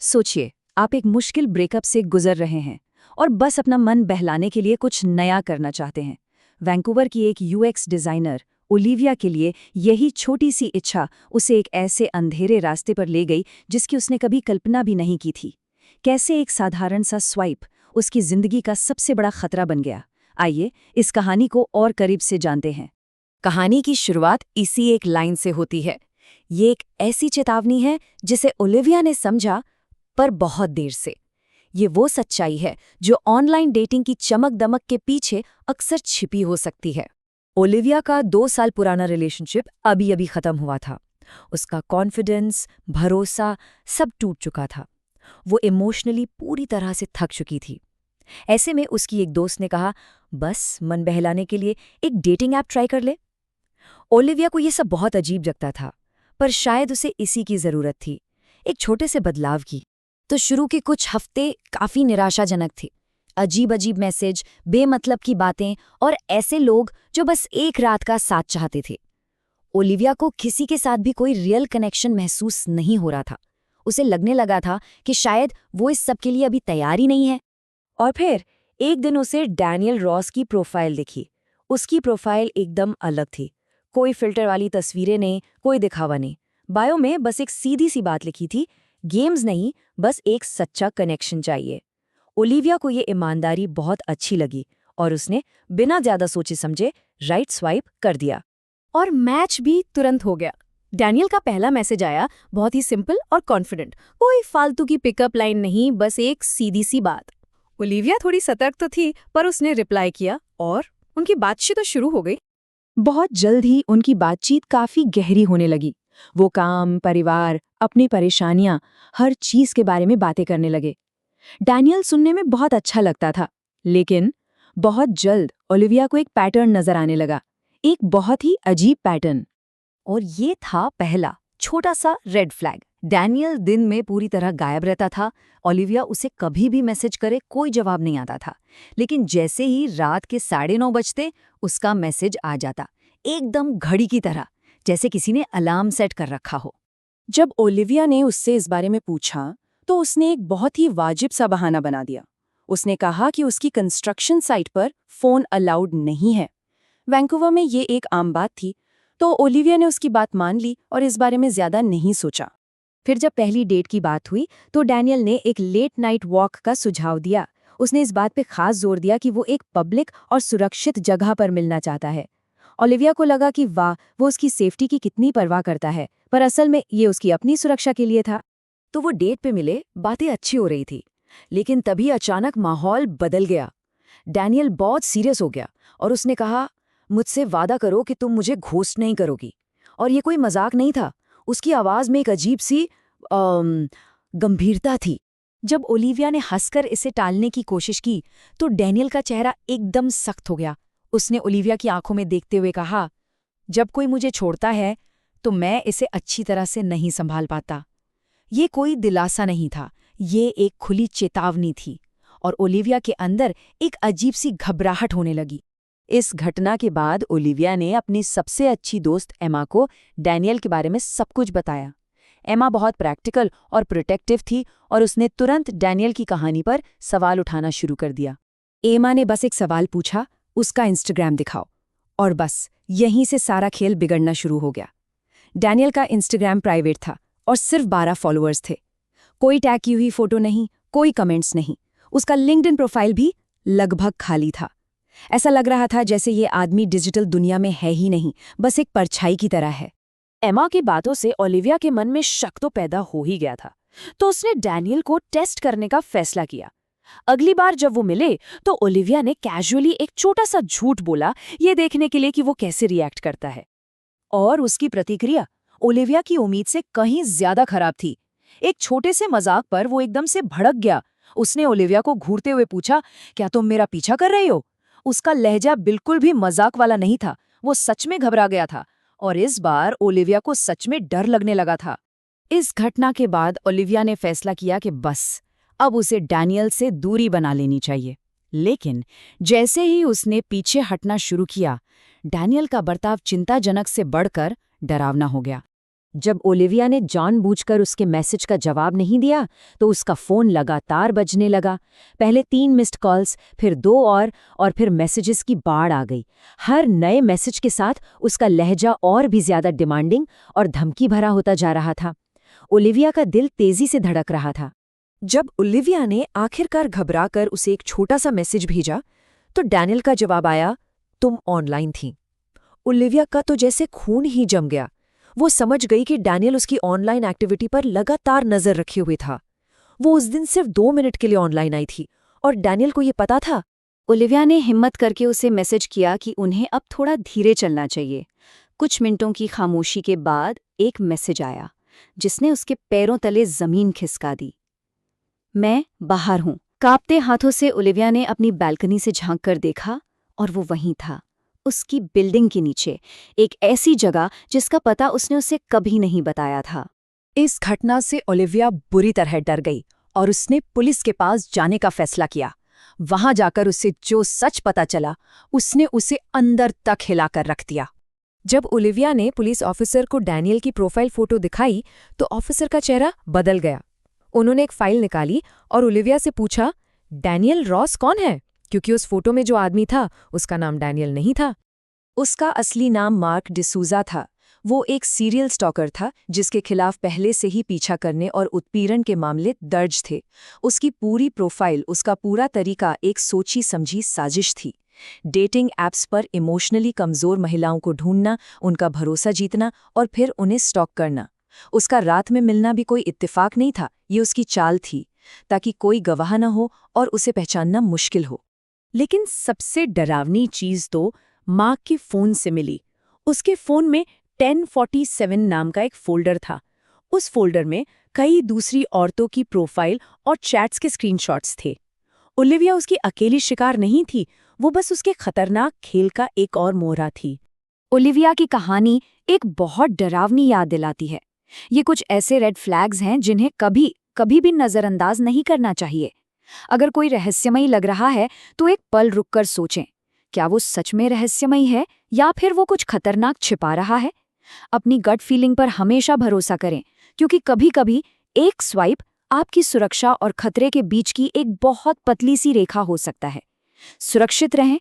सोचिए, आप एक मुश्किल ब्रेकअप से गुजर रहे हैं और बस अपना मन बहलाने के लिए कुछ नया करना चाहते हैं। वैंकूवर की एक यूएक्स डिजाइनर ओलिविया के लिए यही छोटी सी इच्छा उसे एक ऐसे अंधेरे रास्ते पर ले गई जिसकी उसने कभी कल्पना भी नहीं की थी। कैसे एक साधारण सा स्वाइप उसकी जिंदगी का सबसे बड़ा खतरा बन गया। आइए इस कहानी को और करीब से जानते हैं। कहानी की शुरुआत इसी एक लाइन से होती है। ये एक ऐसी चेतावनी है जिसे ओलिविया ने समझा, पर बहुत देर से। ये वो सच्चाई है जो ऑनलाइन डेटिंग की चमक दमक के पीछे अक्सर छिपी हो सकती है। ओलिविया का 2 साल पुराना रिलेशनशिप अभी अभी खत्म हुआ था। उसका कॉन्फिडेंस, भरोसा सब टूट चुका था। वो इमोशनली पूरी तरह से थक चुकी थी। ऐसे में उसकी एक दोस्त ने कहा, बस मन बहलाने के लिए एक डेटिंग ऐप ट्राई कर ले। ओलिविया को ये सब बहुत अजीब लगता था, पर शायद उसे इसी की जरूरत थी, एक छोटे से बदलाव की। तो शुरू के कुछ हफ्ते काफी निराशाजनक थे। अजीब अजीब मैसेज, बेमतलब की बातें और ऐसे लोग जो बस एक रात का साथ चाहते थे। ओलिविया को किसी के साथ भी कोई रियल कनेक्शन महसूस नहीं हो रहा था। उसे लगने लगा था कि शायद वो इस सब के लिए अभी तैयार ही नहीं है। और फिर एक दिन उसे डैनियल रॉस की प्रोफाइल दिखी। उसकी प्रोफाइल एकदम अलग थी। कोई फिल्टर वाली तस्वीरें नहीं, कोई दिखावा नहीं। बायो में बस एक सीधी सी बात लिखी थी, गेम्स नहीं, बस एक सच्चा कनेक्शन चाहिए। ओलिविया को ये ईमानदारी बहुत अच्छी लगी और उसने बिना ज्यादा सोचे समझे राइट स्वाइप कर दिया। और मैच भी तुरंत हो गया। डैनियल का पहला मैसेज आया, बहुत ही सिंपल और कॉन्फिडेंट। कोई फालतू की पिकअप लाइन नहीं, बस एक सीधी सी बात। ओलिविया थोड़ी सतर्क तो थी, पर उसने रिप्लाई किया और उनकी बातचीत तो शुरू हो गई। बहुत जल्द ही उनकी बातचीत काफी गहरी होने लगी। वो काम, परिवार, अपनी परेशानियां, हर चीज के बारे में बातें करने लगे। डैनियल सुनने में बहुत अच्छा लगता था, लेकिन बहुत जल्द ओलिविया को एक पैटर्न नजर आने लगा, एक बहुत ही अजीब पैटर्न। और ये था पहला छोटा सा रेड फ्लैग। डैनियल दिन में पूरी तरह गायब रहता था। ओलिविया उसे कभी भी मैसेज करे कोई जवाब नहीं आता था, लेकिन जैसे ही रात के 9:30 बजते उसका मैसेज आ जाता, एकदम घड़ी की तरह, जैसे किसी ने अलार्म सेट कर रखा हो। जब ओलिविया ने उससे इस बारे में पूछा तो उसने एक बहुत ही वाजिब सा बहाना बना दिया। उसने कहा कि उसकी कंस्ट्रक्शन साइट पर फोन अलाउड नहीं है। वैंकूवर में ये एक आम बात थी, तो ओलिविया ने उसकी बात मान ली और इस बारे में ज्यादा नहीं सोचा। फिर जब पहली डेट की बात हुई तो डैनियल ने एक लेट नाइट वॉक का सुझाव दिया। उसने इस बात पे खास जोर दिया कि वो एक पब्लिक और सुरक्षित जगह पर मिलना चाहता है। ओलिविया को लगा कि वाह, वो उसकी सेफ्टी की कितनी परवाह करता है, पर असल में ये उसकी अपनी सुरक्षा के लिए था। तो वो डेट पे मिले, बातें अच्छी हो रही थी, लेकिन तभी अचानक माहौल बदल गया। डैनियल बहुत सीरियस हो गया और उसने कहा, मुझसे वादा करो कि तुम मुझे घोस्ट नहीं करोगी। और ये कोई मजाक नहीं था। उसकी आवाज में एक अजीब सी गंभीरता थी। जब ओलिविया ने हंसकर इसे टालने की कोशिश की तो डैनियल का चेहरा एकदम सख्त हो गया। उसने ओलिविया की आंखों में देखते हुए कहा, जब कोई मुझे छोड़ता है तो मैं इसे अच्छी तरह से नहीं संभाल पाता। ये कोई दिलासा नहीं था, ये एक खुली चेतावनी थी। और ओलिविया के अंदर एक अजीब सी घबराहट होने लगी। इस घटना के बाद ओलिविया ने अपनी सबसे अच्छी दोस्त एमा को डैनियल के बारे में सब कुछ बताया। एमा बहुत प्रैक्टिकल और प्रोटेक्टिव थी और उसने तुरंत डैनियल की कहानी पर सवाल उठाना शुरू कर दिया। एमा ने बस एक सवाल पूछा, उसका इंस्टाग्राम दिखाओ। और बस यहीं से सारा खेल बिगड़ना शुरू हो गया। डैनियल का इंस्टाग्राम प्राइवेट था और सिर्फ 12 फॉलोअर्स थे। कोई टैग की हुई फोटो नहीं, कोई कमेंट्स नहीं। उसका लिंक्डइन प्रोफाइल भी लगभग खाली था। ऐसा लग रहा था जैसे ये आदमी डिजिटल दुनिया में है ही नहीं, बस एक परछाई की तरह है। एमा की बातों से ओलिविया के मन में शक तो पैदा हो ही गया था, तो उसने डैनियल को टेस्ट करने का फैसला किया। अगली बार जब वो मिले तो ओलिविया ने कैजुअली एक छोटा सा झूठ बोला, ये देखने के लिए कि वो कैसे रिएक्ट करता है। और उसकी प्रतिक्रिया ओलिविया की उम्मीद से कहीं ज्यादा खराब थी। एक छोटे से मजाक पर वो एकदम से भड़क गया। उसने ओलिविया को घूरते हुए पूछा, क्या तुम मेरा पीछा कर रही हो? उसका लहजा बिल्कुल भी मजाक वाला नहीं था, वो सच में घबरा गया था। और इस बार ओलिविया को सच में डर लगने लगा था। इस घटना के बाद ओलिविया ने फैसला किया कि बस अब उसे डैनियल से दूरी बना लेनी चाहिए। लेकिन जैसे ही उसने पीछे हटना शुरू किया, डैनियल का बर्ताव चिंताजनक से बढ़कर डरावना हो गया। जब ओलिविया ने जानबूझकर उसके मैसेज का जवाब नहीं दिया तो उसका फोन लगातार बजने लगा। पहले 3 मिस्ड कॉल्स, फिर 2 और फिर मैसेजेस की बाढ़ आ गई। हर नए मैसेज के साथ उसका लहजा और भी ज्यादा डिमांडिंग और धमकी भरा होता जा रहा था। ओलिविया का दिल तेजी से धड़क रहा था। जब ओलिविया ने आखिरकार घबराकर उसे एक छोटा सा मैसेज भेजा तो डैनियल का जवाब आया, तुम ऑनलाइन थी। ओलिविया का तो जैसे खून ही जम गया। वो समझ गई कि डैनियल उसकी ऑनलाइन एक्टिविटी पर लगातार नजर रखे हुए था। वो उस दिन सिर्फ 2 मिनट के लिए ऑनलाइन आई थी और डैनियल को ये पता था। ओलिविया ने हिम्मत करके उसे मैसेज किया कि उन्हें अब थोड़ा धीरे चलना चाहिए। कुछ मिनटों की खामोशी के बाद एक मैसेज आया जिसने उसके पैरों तले जमीन खिसका दी। मैं बाहर हूं। कांपते हाथों से ओलिविया ने अपनी बालकनी से झांक कर देखा और वो वहीं था, उसकी बिल्डिंग के नीचे, एक ऐसी जगह जिसका पता उसने उसे कभी नहीं बताया था। इस घटना से ओलिविया बुरी तरह डर गई और उसने पुलिस के पास जाने का फैसला किया। वहां जाकर उसे जो सच पता चला उसने उसे अंदर तक हिलाकर रख दिया। जब ओलिविया ने पुलिस ऑफिसर को डैनियल की प्रोफाइल फोटो दिखाई तो ऑफिसर का चेहरा बदल गया। उन्होंने एक फाइल निकाली और ओलिविया से पूछा, डैनियल रॉस कौन है? क्योंकि उस फोटो में जो आदमी था उसका नाम डैनियल नहीं था। उसका असली नाम मार्क डिसूजा था। वो एक सीरियल स्टॉकर था जिसके खिलाफ पहले से ही पीछा करने और उत्पीड़न के मामले दर्ज थे। उसकी पूरी प्रोफाइल, उसका पूरा तरीका एक सोची समझी साजिश थी। डेटिंग ऐप्स पर इमोशनली कमजोर महिलाओं को ढूंढना, उनका भरोसा जीतना और फिर उन्हें स्टॉक करना। उसका रात में मिलना भी कोई इत्तेफाक नहीं था, ये उसकी चाल थी ताकि कोई गवाह न हो और उसे पहचानना मुश्किल हो। लेकिन सबसे डरावनी चीज तो मार्क के फोन से मिली। उसके फोन में 1047 नाम का एक फोल्डर था। उस फोल्डर में कई दूसरी औरतों की प्रोफाइल और चैट्स के स्क्रीनशॉट्स थे। ओलिविया उसकी अकेली शिकार नहीं थी, वो बस उसके खतरनाक खेल का एक और मोहरा थी। ओलिविया की कहानी एक बहुत डरावनी याद दिलाती है। ये कुछ ऐसे रेड फ्लैग्स हैं जिन्हें कभी भी नजरअंदाज नहीं करना चाहिए। अगर कोई रहस्यमयी लग रहा है तो एक पल रुककर सोचें, क्या वो सच में रहस्यमयी है या फिर वो कुछ खतरनाक छिपा रहा है? अपनी गट फीलिंग पर हमेशा भरोसा करें, क्योंकि कभी-कभी एक स्वाइप आपकी सुरक्षा और खतरे के बीच की एक बहुत पतली सी रेखा हो सकता है। सुरक्षित रहें,